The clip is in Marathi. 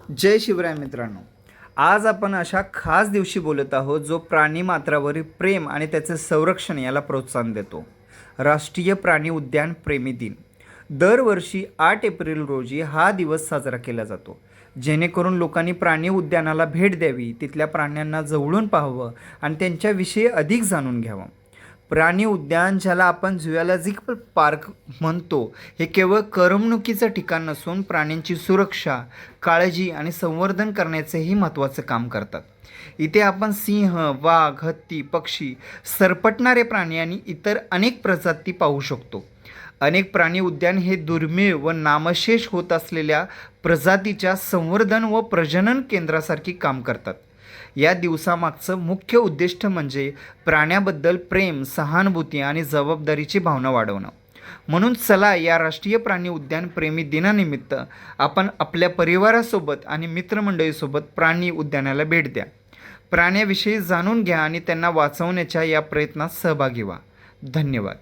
जय शिवराय मित्रांनो. आज आपण अशा खास दिवशी बोलत आहोत जो प्राणी मात्रावरील प्रेम आणि त्याचे संरक्षण याला प्रोत्साहन देतो. राष्ट्रीय प्राणी उद्यान प्रेमी दिन. दरवर्षी 8 एप्रिल रोजी हा दिवस साजरा केला जातो, जेणेकरून लोकांनी प्राणी उद्यानाला भेट द्यावी, तिथल्या प्राण्यांना जवळून पाहावं आणि त्यांच्याविषयी अधिक जाणून घ्यावं. प्राणी उद्यान, ज्याला आपण झुऑलॉजिक पार्क म्हणतो, हे केवळ करमणुकीचं ठिकाण नसून प्राण्यांची सुरक्षा, काळजी आणि संवर्धन करण्याचेही महत्त्वाचं काम करतात. इथे आपण सिंह, वाघ, हत्ती, पक्षी, सरपटणारे प्राणी आणि इतर अनेक प्रजाती पाहू शकतो. अनेक प्राणी उद्यान हे दुर्मिळ व नामशेष होत असलेल्या प्रजातीच्या संवर्धन व प्रजनन केंद्रासारखी काम करतात. या दिवसामागचं मुख्य उद्दिष्ट म्हणजे प्राण्याबद्दल प्रेम, सहानुभूती आणि जबाबदारीची भावना वाढवणं. म्हणून चला, या राष्ट्रीय प्राणी उद्यान प्रेमी दिनानिमित्त आपण आपल्या परिवारासोबत आणि मित्रमंडळीसोबत प्राणी उद्यानाला भेट द्या. प्राण्याविषयी जाणून घ्या आणि त्यांना वाचवण्याच्या या प्रयत्नात सहभागी व्हा. धन्यवाद.